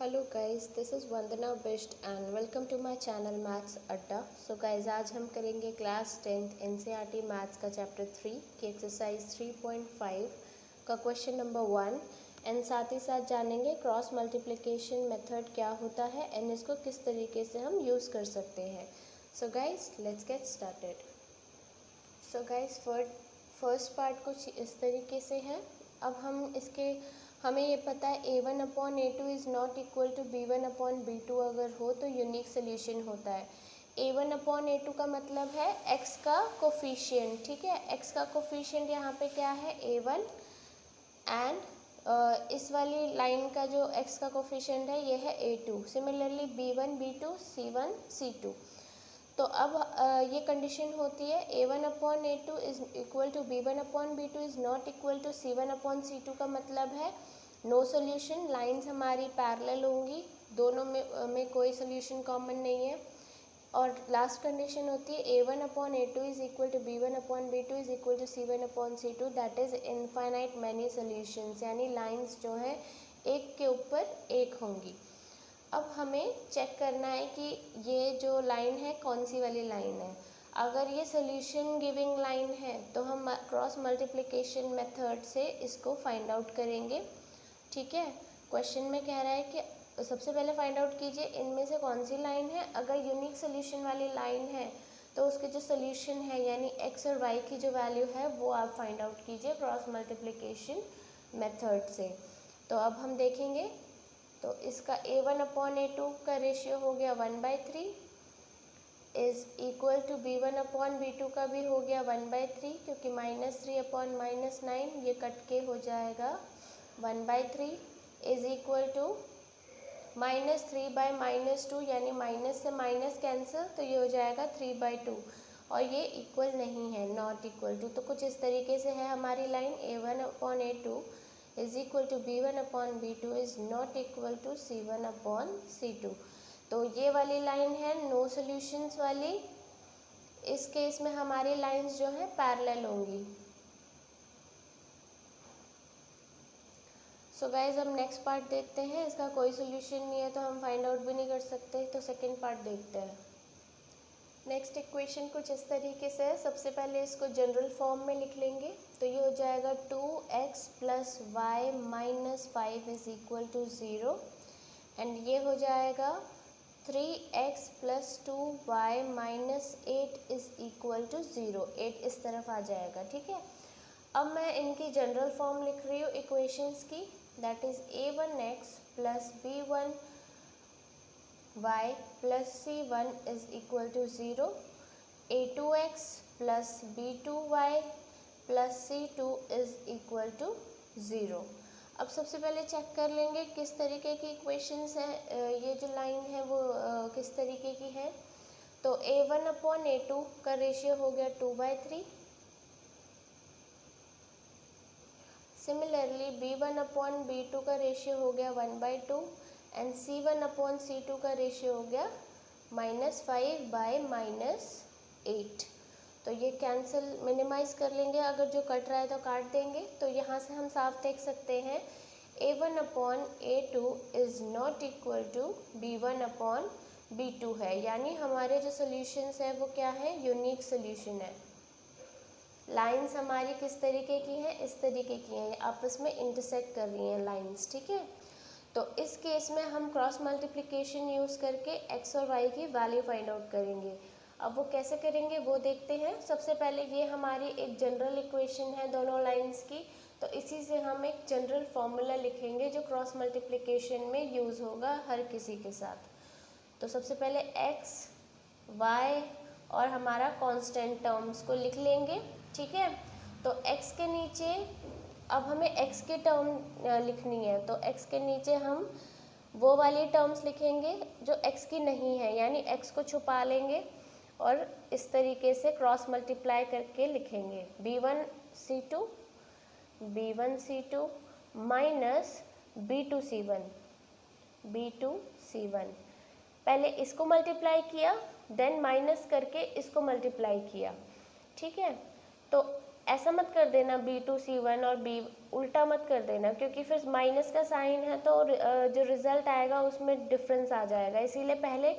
Hello guys, this is Vandana Bisht and welcome to my channel maths Adda. So guys, आज हम करेंगे class 10th NCERT maths का chapter 3 की exercise 3.5 का क्वेश्चन नंबर 1 एंड साथ ही साथ जानेंगे क्रॉस मल्टीप्लिकेशन मेथड क्या होता है एंड इसको किस तरीके से हम यूज़ कर सकते हैं। So guys, let's get started. So guys, first part कुछ इस तरीके से है। अब हमें ये पता है a1/a2 is not equal to b1/b2 अगर हो तो यूनिक सोल्यूशन होता है। a1/a2 का मतलब है x का कोफिशिएंट, ठीक है। x का कोफिशिएंट यहाँ पे क्या है, a1 एंड इस वाली लाइन का जो x का कोफिशिएंट है ये है a2। Similarly b1 b2 c1 c2। तो अब ये कंडीशन होती है a1/a2 is equal to b1/b2 is not equal to c1/c2 का मतलब है नो सोल्यूशन। लाइंस हमारी पैरेलल होंगी, दोनों में कोई सोल्यूशन कॉमन नहीं है। और लास्ट कंडीशन होती है a1/a2 is equal to b1/b2 is equal to c1/c2, that is infinite many solutions, यानी लाइंस जो है एक के ऊपर एक होंगी। अब हमें चेक करना है कि ये जो लाइन है कौन सी वाली लाइन है। अगर ये सोल्यूशन गिविंग लाइन है तो हम क्रॉस मल्टीप्लिकेशन मेथड से इसको फाइंड आउट करेंगे, ठीक है। क्वेश्चन में कह रहा है कि सबसे पहले फाइंड आउट कीजिए इनमें से कौन सी लाइन है। अगर यूनिक सोल्यूशन वाली लाइन है तो उसके जो सोल्यूशन है यानी x और y की जो वैल्यू है वो आप फाइंड आउट कीजिए क्रॉस मल्टीप्लिकेशन मेथड से। तो अब हम देखेंगे, तो इसका a1/a2 का रेशियो हो गया 1/3 इज़ इक्वल टू b1/b2 का भी हो गया 1/3, क्योंकि -3/-9 ये कट के हो जाएगा 1/3 इज़ इक्वल टू -3/-2, यानी माइनस से माइनस कैंसिल, तो ये हो जाएगा 3/2 और ये इक्वल नहीं है, नॉट इक्वल टू। तो कुछ इस तरीके से है हमारी line a1/a2 is equal to b1/b2 is not equal to c1/c2। तो ये वाली लाइन है नो सॉल्यूशंस वाली। इस केस में हमारी लाइंस जो है पैरेलल होंगी। सो गाइज, हम नेक्स्ट पार्ट देखते हैं। इसका कोई सोल्यूशन नहीं है तो हम फाइंड आउट भी नहीं कर सकते, तो सेकेंड पार्ट देखते हैं। नेक्स्ट इक्वेशन कुछ इस तरीके से है। सबसे पहले इसको जनरल फॉर्म में लिख लेंगे, तो ये हो जाएगा 2x + y - 5 is equal to 0 and ये हो जाएगा 3x + 2y - 8 is equal to 0। 8 इस तरफ आ जाएगा, ठीक है। अब मैं इनकी जनरल फॉर्म लिख रही हूँ इक्वेशंस की, that is a1x + b1y + c1 is equal to 0, a2x + b2y + c2 is equal to 0। अब सबसे पहले चेक कर लेंगे किस तरीके की इक्वेशंस हैं। ये जो लाइन है वो किस तरीके की है। तो a1/a2 का रेशियो हो गया 2/3। सिमिलरली b1/b2 का रेशियो हो गया 1/2 एंड c1/c2 का रेशियो हो गया -5/-8। तो ये कैंसिल मिनिमाइज कर लेंगे, अगर जो कट रहा है तो काट देंगे। तो यहाँ से हम साफ देख सकते हैं a1/a2 is not equal to b1/b2 है, यानी हमारे जो सोल्यूशंस हैं वो क्या है, यूनिक सोल्यूशन है। लाइंस हमारी किस तरीके की हैं, इस तरीके की हैं, आपस में इंटरसेक्ट कर रही हैं लाइंस, ठीक है। तो इस केस में हम क्रॉस मल्टीप्लिकेशन यूज़ करके x और y की वैल्यू फाइंड आउट करेंगे। अब वो कैसे करेंगे वो देखते हैं। सबसे पहले ये हमारी एक जनरल इक्वेशन है दोनों लाइंस की, तो इसी से हम एक जनरल फार्मूला लिखेंगे जो क्रॉस मल्टीप्लिकेशन में यूज़ होगा हर किसी के साथ। तो सबसे पहले x, y और हमारा कांस्टेंट टर्म्स को लिख लेंगे, ठीक है। तो x के नीचे अब हमें x की टर्म लिखनी है, तो x के नीचे हम वो वाली टर्म्स लिखेंगे जो x की नहीं है, यानी x को छुपा लेंगे और इस तरीके से क्रॉस मल्टीप्लाई करके लिखेंगे b1c2 माइनस b2c1 पहले इसको मल्टीप्लाई किया, देन माइनस करके इसको मल्टीप्लाई किया, ठीक है। तो ऐसा मत कर देना B2C1 और B उल्टा मत कर देना, क्योंकि फिर माइनस का साइन है तो जो रिजल्ट आएगा उसमें डिफरेंस आ जाएगा। इसीलिए पहले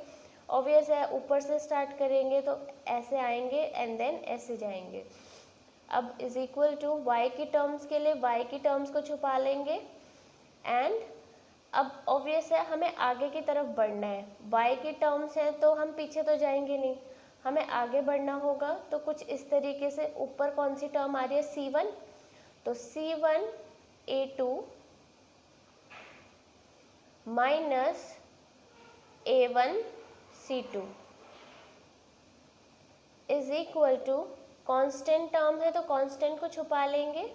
ऑब्वियस है ऊपर से स्टार्ट करेंगे तो ऐसे आएंगे एंड देन ऐसे जाएंगे। अब इज इक्वल टू y की टर्म्स के लिए y की टर्म्स को छुपा लेंगे एंड अब ऑब्वियस है हमें आगे की तरफ बढ़ना है। y की टर्म्स हैं तो हम पीछे तो जाएंगे नहीं, हमें आगे बढ़ना होगा। तो कुछ इस तरीके से ऊपर कौन सी टर्म आ रही है C1, तो C1A2 minus A1C2 is equal to constant term है तो कांस्टेंट को छुपा लेंगे।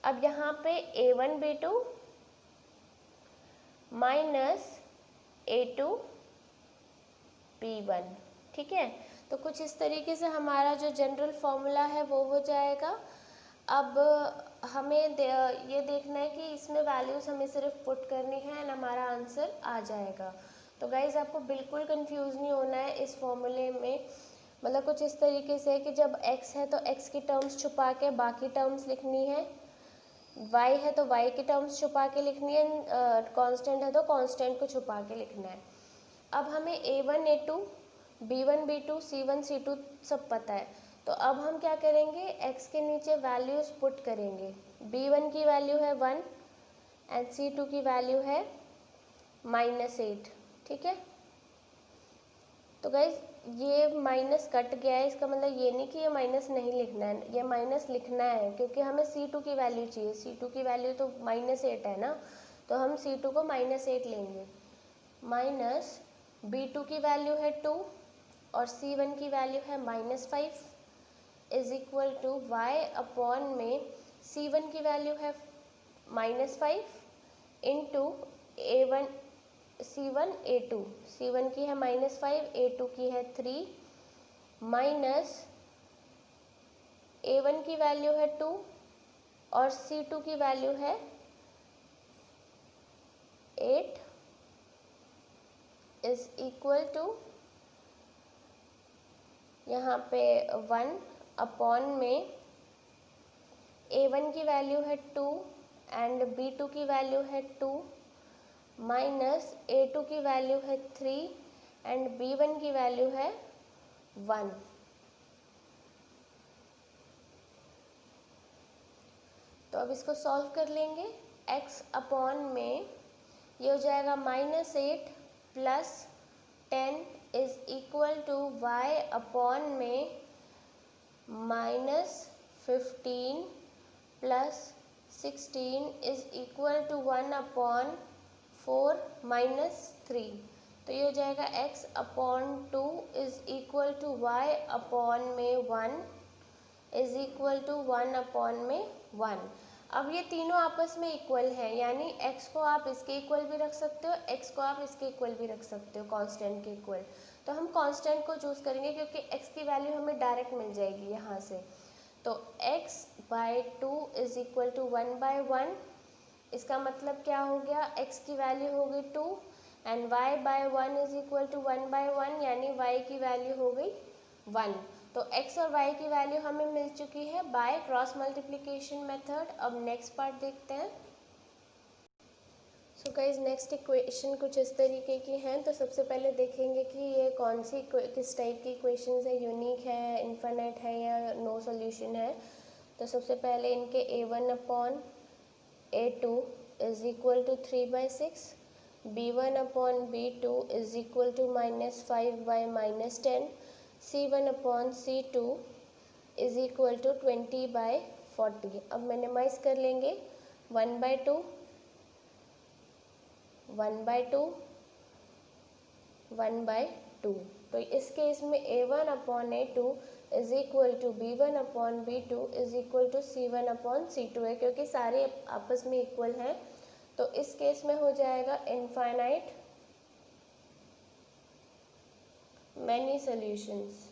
अब यहाँ पे A1B2 माइनस A2B1, ठीक है। तो कुछ इस तरीके से हमारा जो जनरल फॉर्मूला है वो हो जाएगा। अब हमें ये देखना है कि इसमें वैल्यूज़ हमें सिर्फ पुट करनी है एंड हमारा आंसर आ जाएगा। तो गाइज़ आपको बिल्कुल कंफ्यूज नहीं होना है इस फॉर्मूले में। मतलब कुछ इस तरीके से कि जब x है तो x की टर्म्स छुपा के बाकी टर्म्स लिखनी है, y है तो y की टर्म्स छुपा के लिखनी है, कांस्टेंट है तो कांस्टेंट को छुपा के लिखना है। अब हमें A1 A2 B1 B2 C1 C2 सब पता है, तो अब हम क्या करेंगे, x के नीचे वैल्यूज़ पुट करेंगे। B1 की वैल्यू है 1 एंड C2 की वैल्यू है -8, ठीक है। तो गाइज ये माइनस कट गया है, इसका मतलब ये नहीं कि ये माइनस नहीं लिखना है, ये माइनस लिखना है क्योंकि हमें C2 की वैल्यू चाहिए। C2 की वैल्यू तो -8 है ना, तो हम C2 को -8 लेंगे। माइनस B2 की वैल्यू है 2 और C1 की वैल्यू है -5 is equal to y upon में C1 की वैल्यू है -5 into A1 C1 A2, C1 की है -5 A2 की है 3 माइनस A1 की वैल्यू है 2 और C2 की वैल्यू है 8 इज इक्वल टू यहाँ पे 1 अपॉन में A1 की वैल्यू है 2 एंड B2 की वैल्यू है 2 माइनस A2 की वैल्यू है 3 एंड B1 की वैल्यू है 1। तो अब इसको सॉल्व कर लेंगे। x अपॉन में ये हो जाएगा -8 plus 10 is equal to y upon में -15 plus 16 is equal to 1 upon 4 -3। तो ये हो जाएगा x upon 2 is equal to y upon में 1 इज इक्वल टू 1 अपॉन में 1। अब ये तीनों आपस में इक्वल हैं, यानी x को आप इसके इक्वल भी रख सकते हो, x को आप इसके इक्वल भी रख सकते हो, कांस्टेंट के इक्वल। तो हम कांस्टेंट को चूज़ करेंगे क्योंकि x की वैल्यू हमें डायरेक्ट मिल जाएगी यहाँ से। तो x by 2 is equal to 1/1, इसका मतलब क्या हो गया, x की वैल्यू हो गई 2 and y by 1 is equal to 1/1, यानी y की वैल्यू हो गई 1। तो x और y की वैल्यू हमें मिल चुकी है बाय क्रॉस मल्टीप्लिकेशन मेथड। अब नेक्स्ट पार्ट देखते हैं। सो गाइज नेक्स्ट इक्वेशन कुछ इस तरीके की हैं। तो सबसे पहले देखेंगे कि ये कौन सी किस टाइप की इक्वेशंस है, यूनिक है, इन्फिनिट है या नो सॉल्यूशन है। तो सबसे पहले इनके A1 upon A2 is equal to 3/6, B1 upon B2 is equal to -5/-10, C1 upon C2 is equal to 20/40। अब मिनिमाइज कर लेंगे 1/2, 1/2, 1/2। तो इस केस में A1 upon A2 is equal to B1 upon B2 is equal to C1 upon C2 है, क्योंकि सारे आपस में इक्वल हैं। तो इस केस में हो जाएगा इनफाइनाइट मैनी सॉल्यूशंस।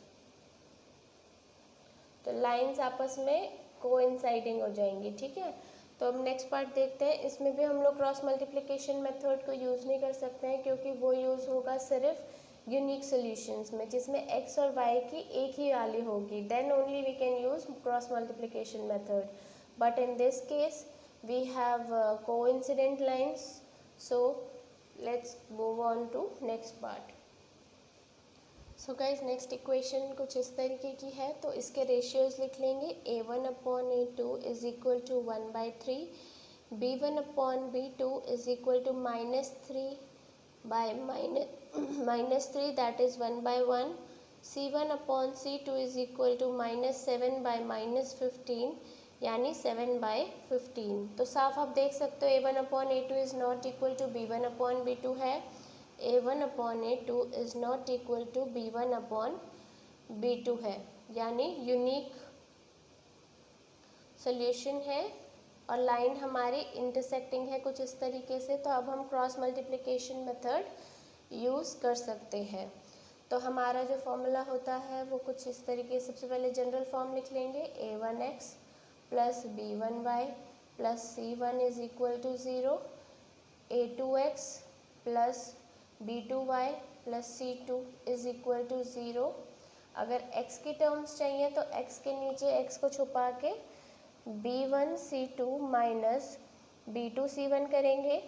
तो लाइंस आपस में कोइंसाइडिंग हो जाएंगी, ठीक है। तो अब नेक्स्ट पार्ट देखते हैं। इसमें भी हम लोग क्रॉस मल्टीप्लिकेशन मेथड को यूज़ नहीं कर सकते हैं, क्योंकि वो यूज़ होगा सिर्फ यूनिक सॉल्यूशंस में जिसमें x और y की एक ही वैल्यू होगी, then only we can use cross multiplication method. But in this case we have coincident lines. So let's move on to next part. So guys next equation कुछ इस तरीके की है. तो इसके रेशियोज लिख लेंगे. a1/a2 is equal to 1/3, b1/b2 is equal to -3 by -3 that is 1/1, c1/c2 is equal to -7 by -15 यानी 7/15. तो साफ आप देख सकते हो a1/a2 is not equal to b1/b2 है, a1/a2 is not equal to b1/b2 है, यानी यूनिक सोल्यूशन है और लाइन हमारी इंटरसेक्टिंग है कुछ इस तरीके से. तो अब हम क्रॉस मल्टीप्लिकेशन मेथड यूज़ कर सकते हैं. तो हमारा जो फॉर्मूला होता है वो कुछ इस तरीके. सबसे पहले जनरल फॉर्म लिख लेंगे. a1x plus b1y plus c1 is equal to 0, a2x plus b2y plus c2 is equal to 0. अगर x की टर्म्स चाहिए तो x के नीचे x को छुपा के b1c2 माइनस b2c1 करेंगे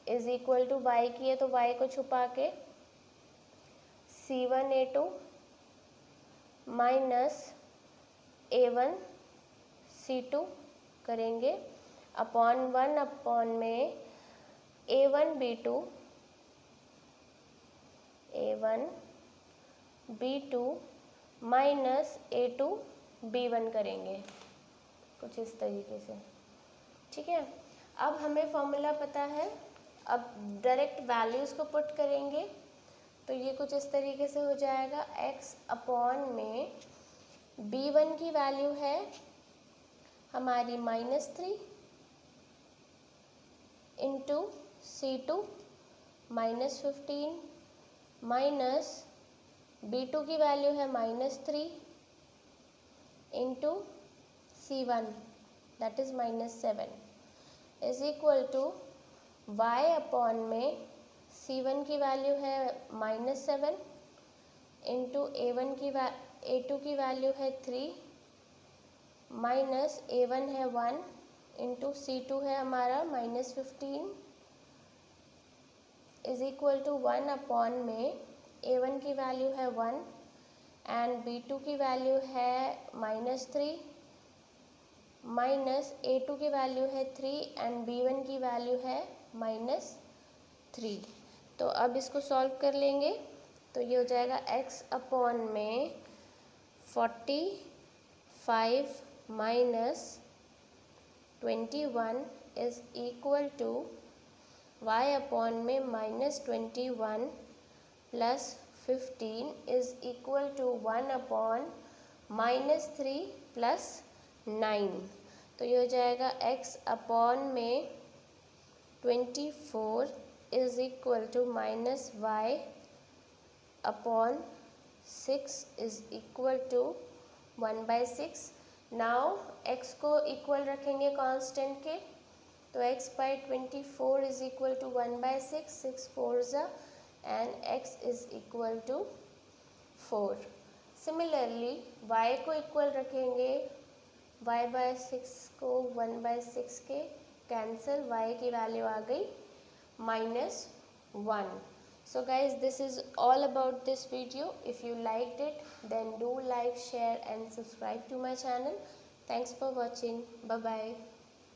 इज इक्वल टू y की है तो y को छुपा के c1a2 माइनस a1c2 करेंगे अपॉन 1 में a1b2 माइनस a2b1 करेंगे कुछ इस तरीके से. ठीक है. अब हमें फॉर्मूला पता है. अब डायरेक्ट वैल्यूज़ को पुट करेंगे तो ये कुछ इस तरीके से हो जाएगा. x अपॉन में b1 की वैल्यू है हमारी -3 इंटू c2 -15 माइनस b2 की वैल्यू है -3 into c1 that is -7 is equal to y upon में c1 की वैल्यू है -7 इंटू a2 की वैल्यू है 3 माइनस a1 है 1 इंटू c2 है हमारा -15 इज इक्वल टू 1 अपॉन में a1 की वैल्यू है 1 एंड b2 की वैल्यू है -3 माइनस a2 की वैल्यू है 3 एंड b1 की वैल्यू है -3. तो अब इसको सॉल्व कर लेंगे तो ये हो जाएगा x अपॉन में 45 minus 21 is equal to y upon में -21 plus 15 is equal to 1 upon -3 plus 9. तो ये हो जाएगा x अपॉन में 24 is equal to minus y upon 6 is equal to 1/6. Now x को इक्वल रखेंगे कांस्टेंट के तो x by 24 is equal to 1/6, 6 4 and x is equal to 4. Similarly y को इक्वल रखेंगे y/6 को 1/6 के कैंसिल, y की वैल्यू आ गई -1. So guys, this is all about this video. If you liked it, then do like, share and subscribe to my channel. Thanks for watching. Bye bye.